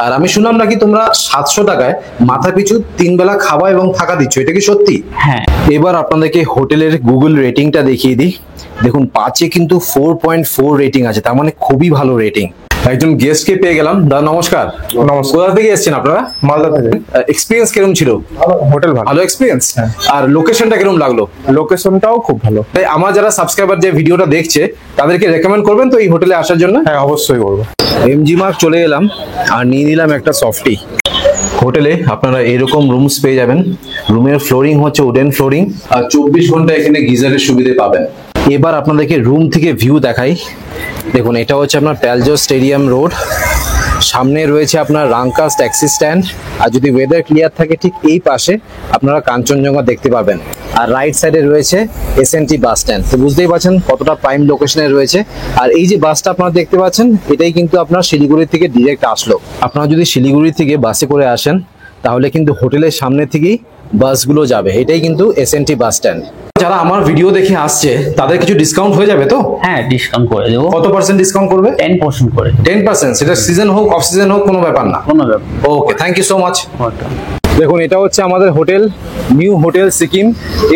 আর আমি শুনলাম নাকি তোমরা 700 টাকায় মাথা পিছু 3 বেলা খাওয়া এবং থাকা দিচ্ছ, এটা কি সত্যি? হ্যাঁ। এবার আপনাদেরকে হোটেলের গুগল রেটিংটা দেখিয়ে দিই। দেখুন 5-এ কিন্তু 4.4 রেটিং আছে, তার মানে খুবই ভালো রেটিং। একজন গেস্টকে পেয়ে গেলাম। দাদা নমস্কার। নমস্কার। কোথা থেকে এসেছেন আপনারা? মালদা থেকে। এক্সপিরিয়েন্স কিরকম ছিল? হোটেল ভালো। ভালো এক্সপিরিয়েন্স। হ্যাঁ। আর লোকেশনটা কিরকম লাগলো? লোকেশনটাও খুব ভালো। তাই আমার যারা সাবস্ক্রাইবার যে ভিডিওটা দেখছে তাদেরকে রেকমেন্ড করবেন তো এই হোটেলে আসার জন্য? হ্যাঁ অবশ্যই করবো। এমজি মার্ক চলে এলাম আর নিয়ে নিলাম একটা সফটি। হোটেলে আপনারা এরকম রুমস পেয়ে যাবেন। রুমের ফ্লোরিং হচ্ছে উডেন ফ্লোরিং আর 24 ঘন্টা এখানে গিজারের সুবিধা পাবেন। এবার আপনাদেরকে রুম থেকে ভিউ দেখাই। দেখুন এটা হচ্ছে আপনার প্যালজো স্টেডিয়াম রোড, সামনে রয়েছে আপনার রাংকাস ট্যাক্সি স্ট্যান্ড, আর যদি ওয়েদার ক্লিয়ার থাকে ঠিক এই পাশে আপনারা কাঞ্চনজঙ্ঘা দেখতে পাবেন। আর রাইট সাইডে রয়েছে এসএনটি বাস স্ট্যান্ড। তো বুঝতেই পারছেন কতটা প্রাইম লোকেশনে রয়েছে। আর এই যে বাসটা আপনারা দেখতে পাচ্ছেন এটাই কিন্তু আপনার শিলিগুড়ি থেকে ডিরেক্ট আসলো। আপনারা যদি শিলিগুড়ি থেকে বাসে করে আসেন তাহলে কিন্তু হোটেলের সামনে থেকেই বাসগুলো যাবে। এটাই কিন্তু এসএনটি বাস স্ট্যান্ড। যারা আমার ভিডিও দেখে আসছে তাদের কিছু ডিসকাউন্ট হয়ে যাবে তো? হ্যাঁ, ডিসকাউন্ট করে দেবো। কত পার্সেন্ট ডিসকাউন্ট করবে? 10% করে। 10%? সেটা সিজন হোক অফ সিজন হোক কোনো ব্যাপার না? কোনো ব্যাপার। Okay, thank you so much. Welcome. দেখুন এটা হচ্ছে আমাদের হোটেল, নিউ হোটেল সিকিম।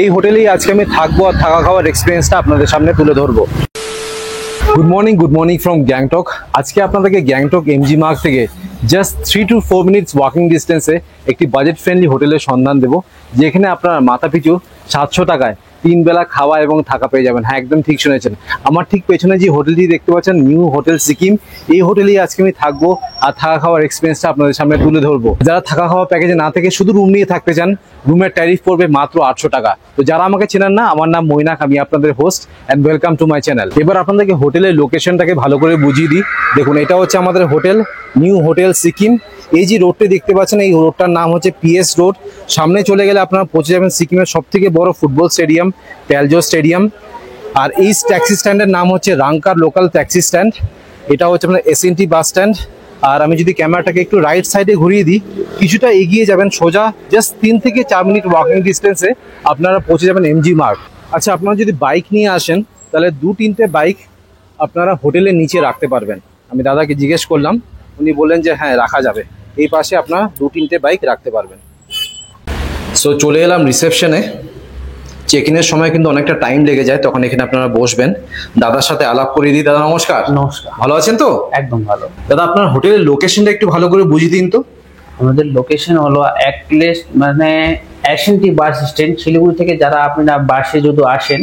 এই হোটেলেই আজকে আমি থাকবো আর থাকা খাওয়ার এক্সপিরিয়েন্সটা আপনাদের সামনে তুলে ধরবো। Good morning from Gangtok. আজকে আপনাদেরকে গ্যাংটক এমজি মার্গ থেকে জাস্ট 3 to 4 মিনিটস ওয়াকিং ডিস্টেন্সে একটি বাজেট ফ্রেন্ডলি হোটেলের সন্ধান দেবো, যেখানে আপনার মাথা পিছু 700 টাকায় 3 বেলা খাওয়া এবং থাকা পেয়ে যাবেন। হ্যাঁ, একদম ঠিক শুনেছেন। আমার ঠিক পেছনে যে হোটেলটি দেখতে পাচ্ছেন নিউ হোটেল সিকিম, এই হোটেলেই আজকে আমি থাকবো আর থাকা খাওয়ার এক্সপিরিয়েন্সটা আপনাদের সামনে তুলে ধরবো। যারা থাকা খাওয়া প্যাকেজে না থেকে শুধু রুম নিয়ে থাকতে চান, রুমের ট্যারিফ পড়বে মাত্র 800 টাকা। তো যারা আমাকে চেনেন না, আমার নাম মৈনাক, আমি আপনাদের host and welcome to my channel. এবার আপনাদেরকে হোটেলের লোকেশনটাকে ভালো করে বুঝিয়ে দিই। দেখুন এটা হচ্ছে আমাদের হোটেল, নিউ হোটেল সিকিম। এই যে রোডটি দেখতে পাচ্ছেন এই রোডটার নাম হচ্ছে পিএস রোড। সামনে চলে গেলে আপনারা পৌঁছে যাবেন সিকিমের সব থেকে বড় ফুটবল স্টেডিয়াম প্যালজো স্টেডিয়াম। আর এই ট্যাক্সি স্ট্যান্ডের নাম হচ্ছে রাংকার লোকাল ট্যাক্সি স্ট্যান্ড। এটা হচ্ছে আপনার এসএনটি বাস স্ট্যান্ড। আর আমি যদি ক্যামেরাটাকে একটু রাইট সাইডে ঘুরিয়ে দিই, কিছুটা এগিয়ে যাবেন সোজা, জাস্ট 3 থেকে 4 মিনিট ওয়াকিং ডিস্টেন্সে আপনারা পৌঁছে যাবেন এমজি মার্গ। আচ্ছা, আপনারা যদি বাইক নিয়ে আসেন তাহলে 2-3টে বাইক আপনারা হোটেলের নিচে রাখতে পারবেন। আমি দাদাকে জিজ্ঞেস করলাম, উনি বললেন যে হ্যাঁ রাখা যাবে। এই পাশে আপনারা 2-3টে বাইক রাখতে পারবেন। সো চলে এলাম রিসেপশনে। চেক ইনের সময় কিন্তু অনেকটা টাইম লেগে যায়, তখন এখানে আপনারা বসবেন। দাদার সাথে আলাপ করিয়ে দিই। দাদা নমস্কার। নমস্কার। ভালো আছেন তো? একদম ভালো। দাদা আপনার হোটেলের লোকেশনটা একটু ভালো করে বুঝিয়ে দিন তো। আমাদের লোকেশন হলো এক প্লেস, মানে এসএনটি বাস স্ট্যান্ড। শিলিগুড়ি থেকে যারা আপনারা বাসে যদি আসেন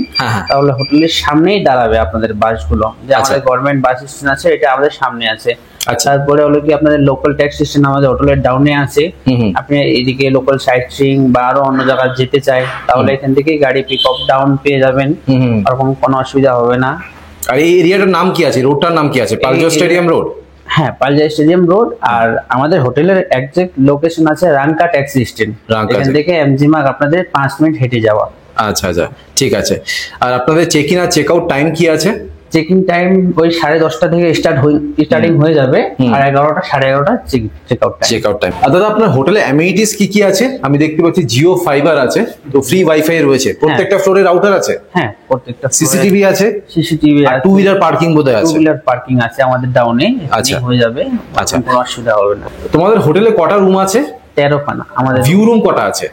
তাহলে হোটেলের সামনেই দাঁড়াবে আপনাদের বাসগুলো। যে আমাদের গভর্নমেন্ট বাস স্ট্যান্ড আছে, এটা আমাদের সামনে আছে। তারপরে হলো কি আপনাদের লোকাল ট্যাক্সি স্ট্যান্ড আমাদের হোটেলের ডাউনে আছে। আপনি এদিকে লোকাল সাইট সিইং বা আরো অন্য জায়গায় যেতে চাই তাহলে এখান থেকে গাড়ি পিক আপ ডাউন পেয়ে যাবেন, আর কোনো অসুবিধা হবে না। আর এই এরিয়াটার নাম কি আছে, রোডটার নাম কি আছে? পালজো স্টেডিয়াম রোড। হ্যাঁ, পালজা স্টেডিয়াম রোড। আর আমাদের হোটেলের একজ্যাক্ট লোকেশন আছে রাংকা ট্যাক্সি স্ট্যান্ড। এখান থেকে এমজি মার্গ আপনাদের 5 মিনিট হেঁটে যাওয়া। আচ্ছা আচ্ছা, ঠিক আছে। আর আপনাদের চেক ইন আর চেক আউট টাইম কি আছে? চেকিং টাইম ওই 10:30 থেকে স্টার্টিং হয়ে যাবে, আর 11টা 11:30 চেক আউট টাইম। আর দাদা আপনার হোটেলে অ্যামিনিটিস কি কি আছে? আমি দেখতে পাচ্ছি জিও ফাইবার আছে, তো ফ্রি ওয়াইফাই রয়েছে, প্রত্যেকটা ফ্লোরে রাউটার আছে। হ্যাঁ, প্রত্যেকটা সিসিটিভি আছে। সিসিটিভি আর 2 হুইলার পার্কিং বোধহয় আছে। 2 হুইলার পার্কিং আছে আমাদের ডাউনে। আচ্ছা, হয়ে যাবে। আচ্ছা, কোনো অসুবিধা হবে না। তোমাদের হোটেলে কটা রুম আছে? 13খানা। আমাদের ভিউ রুম কটা আছে?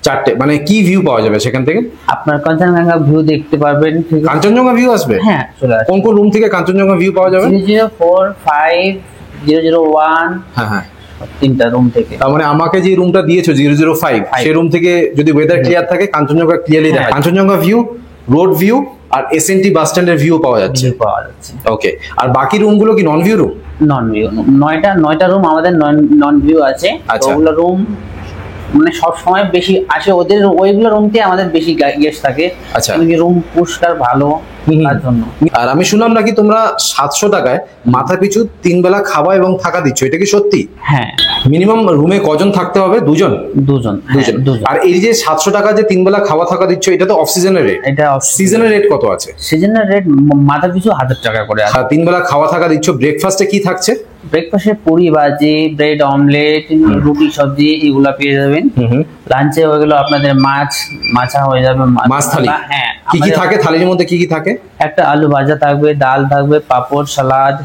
4টে। মানে কি ভিউ পাওয়া যাবে সেখান থেকে? আপনার কাঞ্চনজঙ্ঘা ভিউ দেখতে পারবেন। কাঞ্চনজঙ্ঘা ভিউ আসবে? হ্যাঁ, চলে আসবে। কোন কোন রুম থেকে কাঞ্চনজঙ্ঘা ভিউ পাওয়া যাবে? 004, 5, 001। হ্যাঁ, 3টা রুম থেকে। তার মানে আমাকে যে রুমটা দিয়েছো 005, সেই রুম থেকে যদি ওয়েদার ক্লিয়ার থাকে কাঞ্চনজঙ্ঘা ক্লিয়ারলি দেখা যায়। কাঞ্চনজঙ্ঘা ভিউ, রোড ভিউ আর এসএনটি বাস স্ট্যান্ডের ভিউ পাওয়া যাচ্ছে। ওকে। আর বাকি রুমগুলো কি non view room? Non view. 9টা রুম আমাদের নন ভিউ আছে। ওগুলো রুম মানে সব সময় বেশি আসে, ওদের ওইগুলো রুমতে আমাদের বেশি গেস্ট থাকে। আচ্ছা, রুম পরিষ্কার ভালো তার জন্য। আর আমি শুনলাম নাকি তোমরা 700 টাকায় মাথা পিছু 3 বেলা খাওয়া এবং থাকা দিচ্ছ, এটা কি সত্যি? হ্যাঁ। মিনিমাম রুমে কজন থাকতে হবে? দুজন। আর এই যে 700 টাকা যে 3 বেলা খাওয়া থাকা দিচ্ছ, এটা তো অফ সিজনের রেট। এটা অফ সিজনের রেট কত আছে? সিজনের রেট মাথা পিছু 1000 টাকা করে আছে। 3 বেলা খাওয়া থাকা দিচ্ছ। ব্রেকফাস্টে কি থাকছে? ব্রেকফাস্টে পুরি ভাজি, ব্রেড অমলেট, রুটি সবজি এগুলা পেয়ে যাবেন। লাঞ্চে ওইগুলো আপনাদের মাছা হয়ে যাবে। মাছ থালি? হ্যাঁ। কি কি থাকে থালির মধ্যে? কি কি থাকে? একটা আলু ভাজা থাকবে, ডাল থাকবে, পাপড়, সালাদ।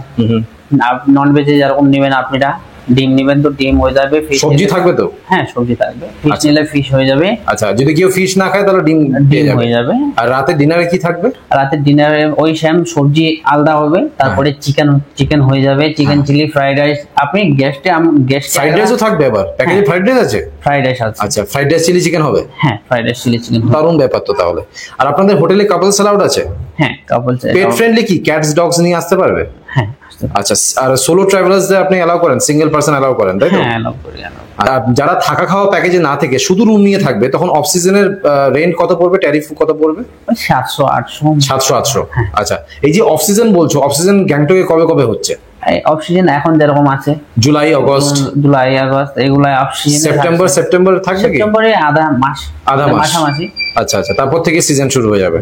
নন ভেজে যেরকম নেবেন আপনারা। ডিম নেবেন তো ডিম হয়ে যাবে, fish সবজি নিলে- থাকবে তো? হ্যাঁ সবজি থাকবে, ফিশ আচ্ছা। নিলে ফিশ হয়ে যাবে, আচ্ছা, যদি কেউ ফিশ না খায় তাহলে ডিম পেয়ে ডিম যাবে। হয়ে যাবে। আর রাতে ডিনারে কি থাকবে? রাতের ডিনারে ওই সেম সবজি আলাদা হবে, তারপরে চিকেন হয়ে যাবে, চিকেন চিলি, ফ্রাইড রাইস। আপনি গেস্ট ফ্রাইড রাইসও থাকবে আবার? প্যাকেজে ফ্রাইড রাইস আছে? ফ্রাইড রাইস আছে। আচ্ছা, ফ্রাইড রাইস চিলি চিকেন হবে? হ্যাঁ ফ্রাইড রাইস চিলি চিকেন। দারুণ ব্যাপার তো তাহলে। আর আপনাদের হোটেলে কাপলস অ্যালাউড আছে? হ্যাঁ কাপল পেট ফ্রেন্ডলি কি ক্যাটস ডগস নিয়ে আসতে পারবে? হ্যাঁ আসতে পারে। আচ্ছা, আর সোলো ট্রাভেলার্সদের আপনি অ্যালাউ করেন, সিঙ্গেল পারসন অ্যালাউ করেন তাই তো? হ্যাঁ allow করি, allow করি। আর যারা থাকা খাওয়া প্যাকেজে না থেকে শুধু রুম নিয়ে থাকবে তখন অফ সিজনের রেন্ট কত পড়বে, ট্যারিফ কত পড়বে? ওই 700 800। 700-800। আচ্ছা, এই যে অফ সিজন বলছো, অফ সিজন গ্যাংটকে কবে কবে হচ্ছে? অক্সিজেন এখন যেরকম আছে, জুলাই, অগস্ট, জুলাই আগস্ট এগুলা অক্সিজেন। সেপ্টেম্বর থাকবে কি? সেপ্টেম্বরে আধা মাস। মাসামাসি। আচ্ছা আচ্ছা, তারপর থেকে সিজন শুরু হয়ে যাবে।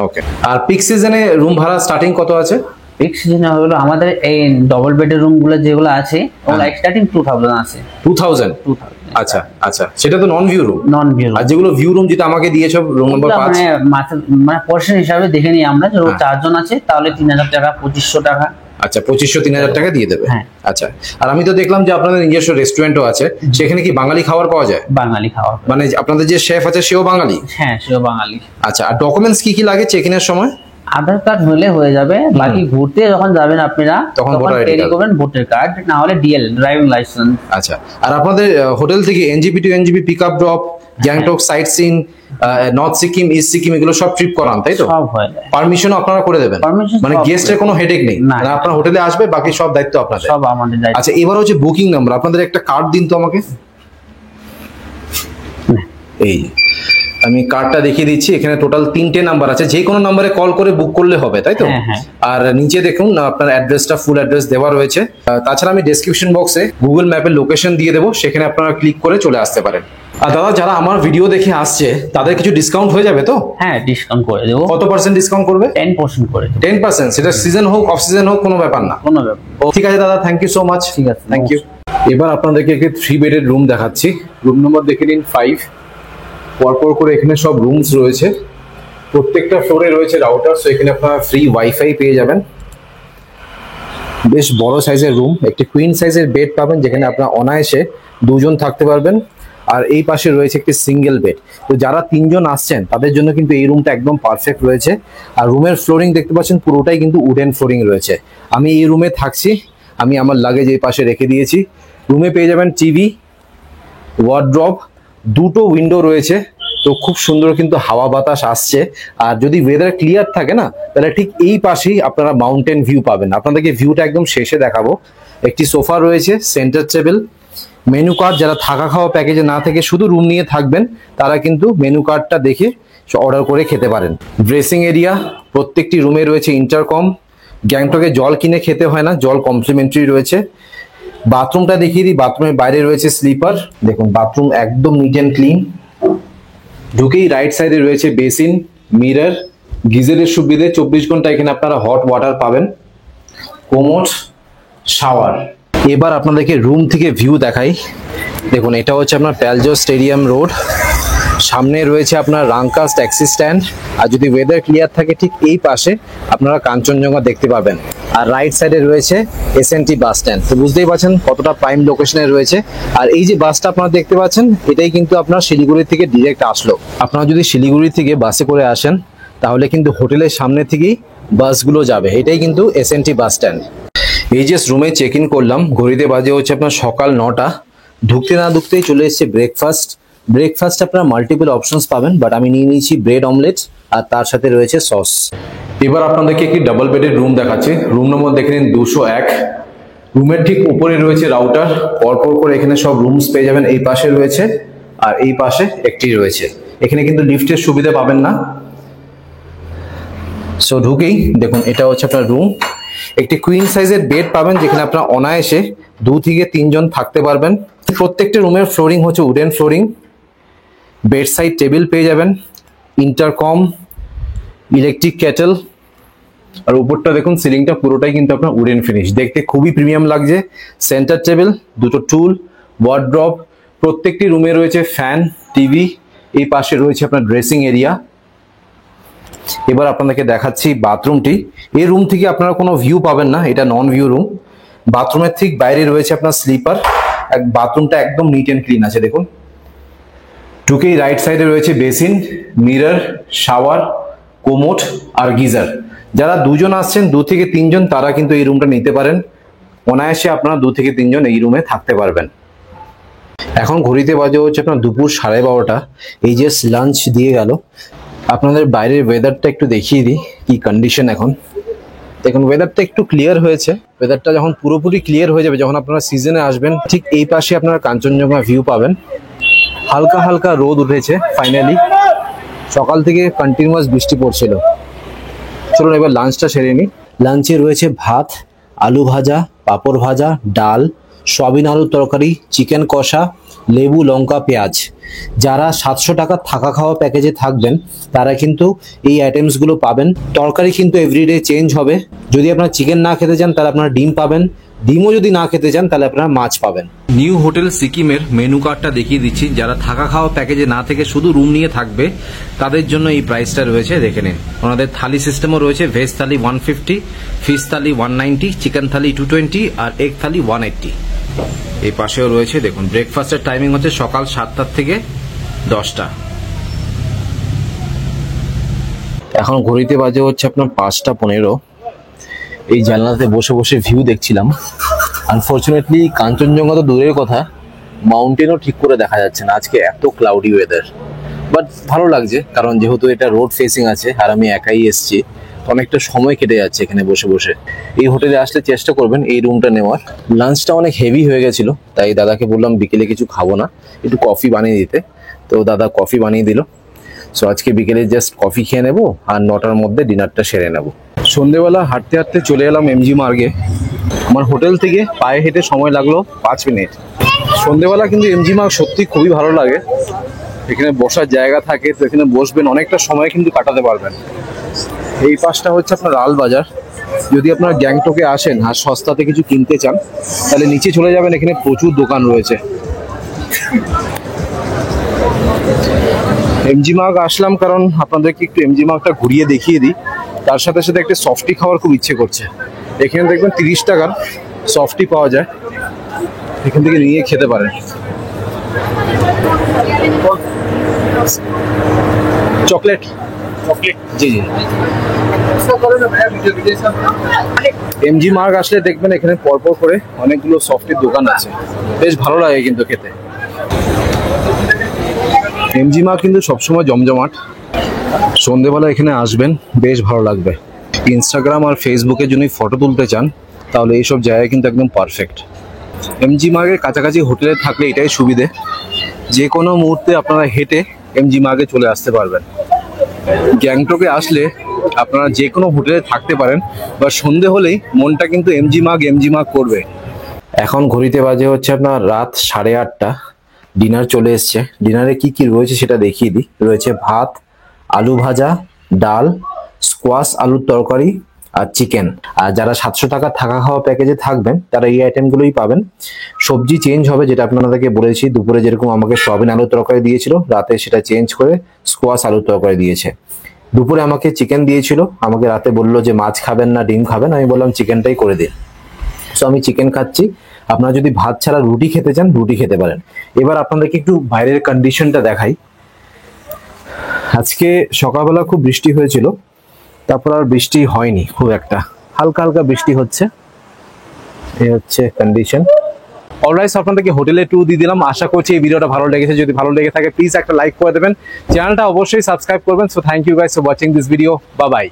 ওকে। আর পিক সিজনে রুম ভাড়া স্টার্টিং কত আছে? পিক সিজনে হলো আমাদের এই ডবল বেডের রুম গুলো যেগুলো আছে ওগুলো স্টার্টিং 2000 আছে। 2000? 2000 আচ্ছা আচ্ছা, সেটা তো non view room. Non view. আর যেগুলো ভিউ রুম যেটা আমাকে দিয়েছো রুম নাম্বার 5, মানে মানে পোর্শন হিসাবে দেখে নিই আমরা, যে 4 জন আছে তাহলে 3000 টাকা, 2500 টাকা। আচ্ছা, 2500-3000 টাকা দিয়ে দেবে। হ্যাঁ। আচ্ছা, আর আমি তো দেখলাম যে আপনাদের নিজস্ব রেস্টুরেন্টও আছে, সেখানে কি বাঙালি খাবার পাওয়া যায়? বাঙালি খাওয়া। মানে আপনাদের যে শেফ আছে সেও বাঙালি? হ্যাঁ সেও বাঙালি। আচ্ছা, আর ডকুমেন্টস কি কি লাগে চেক ইনের সময়? আধার কার্ড হলে হয়ে যাবে, বাকি ঘুরতে যখন যাবেন আপনারা তখন তখন voter ID ক্যারি card। করবেন ভোটার কার্ড, না হলে ডিএল ড্রাইভিং লাইসেন্স। আচ্ছা, আর আপনাদের হোটেল থেকে NJP to NJP pick up drop, Gangtok sightseeing, north Sikkim, east Sikkim এগুলো সব ট্রিপ করান তাই তো? সব হয়ে যায়, পারমিশনও আপনারা করে দেবেন? Permission মানে সব গেস্টের কোনো হেডেক নেই, না। মানে আপনার হোটেলে আসবে, বাকি সব দায়িত্ব আপনাদের। সব আমাদের দায়িত্ব। আচ্ছা, এবার হচ্ছে বুকিং নাম্বার, আপনাদের একটা কার্ড দিন তো আমাকে। এই আমি কার্ডটা দেখিয়ে দিচ্ছি, এখানে টোটাল 3টে নাম্বার আছে, যে কোনো নাম্বারে কল করে বুক করলে হবে তাই তো? হ্যাঁ, হ্যাঁ। আর নিচে দেখুন আপনার অ্যাড্রেসটা, ফুল অ্যাড্রেস দেওয়া রয়েছে। তাছাড়া আমি ডেসক্রিপশন বক্সে গুগল ম্যাপের লোকেশন দিয়ে দেবো, সেখানে আপনারা ক্লিক করে চলে আসতে পারেন। আর দাদা, যারা আমার ভিডিও দেখে আসছে তাদের কিছু ডিসকাউন্ট হয়ে যাবে তো? হ্যাঁ ডিসকাউন্ট করে দেবো, কত পার্সেন্ট ডিসকাউন্ট করবে? 10% করে দেবো। 10%? সেটা সিজন হোক অফ সিজন হোক কোনো ব্যাপার না? কোনো ব্যাপার। ঠিক আছে দাদা, থ্যাংক ইউ সো মাচ। ঠিক আছে, থ্যাংক ইউ। এবার আপনাদেরকে একটি 3 বেডের রুম দেখাচ্ছি। রুম নম্বর দেখে নিন 5। পরপর করে এখানে সব রুমস রয়েছে, প্রত্যেকটা ফ্লোরে রয়েছে রাউটার, সো এখানে আপনারা ফ্রি ওয়াইফাই পেয়ে যাবেন। বেশ বড় সাইজের রুম, একটি কুইন সাইজের বেড পাবেন যেখানে আপনারা অনায়াসে 2 জন থাকতে পারবেন। আর এই পাশে রয়েছে একটি সিঙ্গেল বেড। তো যারা 3 জন আসছেন তাদের জন্য কিন্তু এই রুমটা একদম পারফেক্ট রয়েছে। আর রুমের ফ্লোরিং দেখতে পাচ্ছেন পুরোটাই কিন্তু উডেন ফ্লোরিং রয়েছে। আমি এই রুমে থাকছি, আমি আমার লাগেজ এই পাশে রেখে দিয়েছি। রুমে পেয়ে যাবেন টিভি, ওয়ার্ড্রপ, 2টো উইন্ডো রয়েছে, তো খুব সুন্দর কিন্তু হাওয়া বাতাস আসছে। আর যদি ওয়েদার ক্লিয়ার থাকে না, তাহলে ঠিক এই পাশেই আপনারা মাউন্টেন ভিউ পাবেন। আপনাদেরকে ভিউটা একদম শেষে দেখাবো। একটি সোফা রয়েছে, সেন্টার টেবিল, মেনু কার্ড। যারা থাকা খাওয়া প্যাকেজে না থেকে শুধু রুম নিয়ে থাকবেন তারা কিন্তু মেনু কার্ডটা দেখে অর্ডার করে খেতে পারেন। ড্রেসিং এরিয়া, প্রত্যেকটি রুমে রয়েছে ইন্টারকম। গ্যাংটকে জল কিনে খেতে হয় না, জল কমপ্লিমেন্টারি রয়েছে। বাথরুমটা দেখিয়ে দিই, বাথরুমের বাইরে রয়েছে স্লিপার। দেখুন বাথরুম একদম নিট অ্যান্ড ক্লিন। ঢুকেই রাইট সাইডে রয়েছে বেসিন, মিরর, গিজারের সুবিধে, 24 ঘন্টা এখানে আপনারা হট ওয়াটার পাবেন, কোমোড, শাওয়ার। এবার আপনাদেরকে রুম থেকে ভিউ দেখাই। দেখুন এটা হচ্ছে আপনার প্যালজো স্টেডিয়াম রোড, সামনে রয়েছে আপনার রাংকাস ট্যাক্সি স্ট্যান্ড। আর যদি ওয়েদার ক্লিয়ার থাকে ঠিক এই পাশে আপনারা কাঞ্চনজঙ্ঘা দেখতে পাবেন। আর রাইট সাইডে রয়েছে এসএনটি বাস স্ট্যান্ড। তো বুঝতেই পারছেন কতটা প্রাইম লোকেশনে রয়েছে। আর এই যে বাসটা আপনারা দেখতে পাচ্ছেন, এটাই কিন্তু আপনার শিলিগুড়ি থেকে ডিরেক্ট আসলো। আপনারা যদি শিলিগুড়ি থেকে বাসে করে আসেন তাহলে কিন্তু হোটেলের সামনে থেকেই বাসগুলো যাবে। এটাই কিন্তু এসএনটি বাস স্ট্যান্ড। এই যে রুমে চেক ইন করলাম, ঘড়িতে বাজে হচ্ছে আপনার সকাল 9টা। ঢুকতে না ঢুকতেই চলে এসেছে ব্রেকফাস্ট। ব্রেকফাস্ট আপনারা মাল্টিপল অপশনস পাবেন, বাট আমি নিয়ে নিয়েছি ব্রেড অমলেট আর তার সাথে রয়েছে সস। এবার আপনাদেরকে একটি ডাবল বেডের রুম দেখাচ্ছি। রুম নম্বর দেখে নিন 201। রুমের ঠিক উপরে রয়েছে রাউটার, পরপর করে এখানে সব রুমস পেয়ে যাবেন। এই পাশে রয়েছে আর এই পাশে একটি রয়েছে। এখানে কিন্তু লিফটের সুবিধা পাবেন না। সো ঢুকেই দেখুন এটা হচ্ছে আপনার রুম। একটি কুইন সাইজের বেড পাবেন যেখানে আপনারা অনায়াসে 2 থেকে 3 জন থাকতে পারবেন। প্রত্যেকটা রুমের ফ্লোরিং হচ্ছে wooden flooring. Bed side table পেয়ে যাবেন, ইন্টারকম, ইলেকট্রিক কেটেল। আর উপরটা দেখুন সিলিংটা পুরোটাই কিন্তু আপনার উডেন ফিনিশ, দেখতে খুবই প্রিমিয়াম লাগছে। সেন্টার টেবিল, 2টো টুল, ওয়ার্ড্রপ। প্রত্যেকটি রুমে রয়েছে ফ্যান, টিভি। এই পাশে রয়েছে আপনার ড্রেসিং এরিয়া। এবার আপনাদেরকে দেখাচ্ছি বাথরুমটি। এই রুম থেকে আপনারা কোনো ভিউ পাবেন না, এটা নন ভিউ রুম। বাথরুমের ঠিক বাইরে রয়েছে আপনার স্লিপার। বাথরুমটা একদম নিট অ্যান্ড ক্লিন আছে দেখুন। ঢুকেই রাইট সাইডে রয়েছে বেসিন, মিরর, শাওয়ার, কোমোড আর গিজার। যারা দুজন আসছেন 2 থেকে 3 জন তারা কিন্তু এই রুমটা নিতে পারেন। অনায়াসে আপনারা 2 থেকে 3 জন এই রুমে থাকতে পারবেন। এখন ঘড়িতে বাজে হচ্ছে আপনার দুপুর 12:30। এই যে লাঞ্চ দিয়ে গেল। আপনাদের বাইরের ওয়েদারটা একটু দেখিয়ে দিই কি কন্ডিশন এখন। দেখুন ওয়েদারটা একটু ক্লিয়ার হয়েছে। ওয়েদারটা যখন পুরোপুরি ক্লিয়ার হয়ে যাবে, যখন আপনারা সিজনে আসবেন, ঠিক এই পাশে আপনারা কাঞ্চনজঙ্ঘা ভিউ পাবেন। হালকা হালকা রোদ উঠেছে ফাইনালি। সকাল থেকে কন্টিনিউয়াস বৃষ্টি পড়ছিল। চলুন এবার লাঞ্চটা সেরে নিই। লাঞ্চে রয়েছে ভাত, আলু ভাজা, পাঁপড় ভাজা, ডাল, সয়াবিন আলুর তরকারি, চিকেন কষা, লেবু, লঙ্কা, পেঁয়াজ। যারা 700 টাকা থাকা খাওয়া প্যাকেজে থাকবেন তারা কিন্তু এই আইটেমসগুলো পাবেন। তরকারি কিন্তু এভরিডে চেঞ্জ হবে। যদি আপনারা চিকেন না খেতে চান তাহলে আপনারা ডিম পাবেন। ডিমও যদি না খেতে চান তাহলে আপনারা মাছ পাবেন। নিউ হোটেল সিকিমের মেনু কার্ডটা দেখিয়ে দিচ্ছি। যারা থাকা খাওয়া প্যাকেজে না থেকে শুধু রুম নিয়ে থাকবে তাদের জন্য এই প্রাইসটা রয়েছে, দেখে নিন। ওনাদের থালি সিস্টেমও রয়েছে। ভেজ থালি 150, ফিশ থালি 190, চিকেন থালি 220 আর এগ থালি 180। এই পাশেও রয়েছে দেখুন। ব্রেকফাস্টের টাইমিং হচ্ছে সকাল 7টা থেকে 10টা। এখন ঘড়িতে বাজে হচ্ছে আপনার 5:15। এই জানলাতে বসে বসে ভিউ দেখছিলাম। আনফরচুনেটলি কাঞ্চনজঙ্ঘা তো দূরের কথা, মাউন্টেনও ঠিক করে দেখা যাচ্ছে না। আজকে এত ক্লাউডি ওয়েদার, বাট ভালো লাগছে কারণ যেহেতু এটা রোড ফেসিং আছে আর আমি একাই এসেছি, অনেকটা সময় কেটে যাচ্ছে এখানে বসে বসে। এই হোটেলে আসলে চেষ্টা করবেন এই রুমটা নেওয়ার। লাঞ্চটা অনেক হেভি হয়ে গেছিল, তাই দাদাকে বললাম বিকেলে কিছু খাবো না, একটু কফি বানিয়ে দিতে। তো দাদা কফি বানিয়ে দিল। সো আজকে বিকেলে জাস্ট কফি খেয়ে নেবো আর 9টার মধ্যে ডিনারটা সেরে নেবো। সন্ধ্যেবেলা হাঁটতে হাঁটতে চলে এলাম এমজি মার্গে। আমার হোটেল থেকে পায়ে হেঁটে সময় লাগলো 5 মিনিট। সন্ধ্যেবেলা কিন্তু এমজি মার্গ সত্যি খুবই ভালো লাগে। এখানে বসার জায়গা থাকে, তো এখানে বসবেন, অনেকটা সময় কিন্তু কাটাতে পারবেন। এই পাশটা হচ্ছে আপনার লাল বাজার। যদি আপনারা গ্যাংটকে আসেন আর সস্তাতে কিছু কিনতে চান তাহলে নিচে চলে যাবেন, এখানে প্রচুর দোকান রয়েছে। এমজি মার্গ আসলাম কারণ আপনাদেরকে একটু এমজি মার্গটা ঘুরিয়ে দেখিয়ে দিই। তার সাথে সাথে একটা সফটি খাওয়ার খুব ইচ্ছে করছে। এখানে দেখবেন 30 টাকার সফটি পাওয়া যায়, এখান থেকে নিয়ে খেতে পারেন। চকলেট জি জি। এমজি মার্গ আসলে দেখবেন এখানে পরপর করে অনেকগুলো সফটির দোকান আছে, বেশ ভালো লাগে কিন্তু খেতে। এমজি মার্গ কিন্তু সবসময় জমজমাট। সন্ধেবেলা এখানে আসবেন, বেশ ভালো লাগবে। ইনস্টাগ্রাম আর ফেসবুকে যদি ফটো তুলতে চান তাহলে এইসব জায়গায় কিন্তু একদম পারফেক্ট। এমজি মার্গের কাছাকাছি হোটেলে থাকলে এটাই সুবিধে, যে কোনো মুহূর্তে আপনারা হেঁটে এমজি মার্গে চলে আসতে পারবেন। গ্যাংটকে আসলে আপনারা যে কোনো হোটেলে থাকতে পারেন, বা সন্ধে হলেই মনটা কিন্তু এমজি মার্গ করবে। এখন ঘড়িতে বাজে হচ্ছে আপনার রাত 8:30। ডিনার চলে এসছে। ডিনারে কি কি রয়েছে সেটা দেখিয়ে দিই। রয়েছে ভাত, আলু ভাজা, ডাল, স্কোয়াশ আলুর তরকারি আর চিকেন। আর যারা 700 টাকা থাকা খাওয়া প্যাকেজে থাকবেন তারা এই আইটেমগুলোই পাবেন। সবজি চেঞ্জ হবে, যেটা আপনাদেরকে বলেছি। দুপুরে যেরকম আমাকে সয়াবিন আলুর তরকারি দিয়েছিল, রাতে সেটা চেঞ্জ করে স্কোয়াশ আলুর তরকারি দিয়েছে। দুপুরে আমাকে চিকেন দিয়েছিল, আমাকে রাতে বললো যে মাছ খাবেন না ডিম খাবেন, আমি বললাম চিকেনটাই করে দিন। সো আমি চিকেন খাচ্ছি। আপনারা যদি ভাত ছাড়া রুটি খেতে চান রুটি খেতে পারেন। এবার আপনাদেরকে একটু বাইরের কন্ডিশনটা দেখাই। আজকে সকালবেলা খুব বৃষ্টি হয়েছিল, তারপর আর বৃষ্টি হয়নি খুব একটা, হালকা হালকা বৃষ্টি হচ্ছে। এই হচ্ছে কন্ডিশন। অলরাইট, আপনাদেরকে হোটেলে ট্যুর দিয়ে দিলাম। আশা করছি এই ভিডিওটা ভালো লেগেছে। যদি ভালো লেগে থাকে প্লিজ একটা লাইক করে দেবেন, চ্যানেলটা অবশ্যই সাবস্ক্রাইব করবেন। So thank you guys for watching this video. Bye by.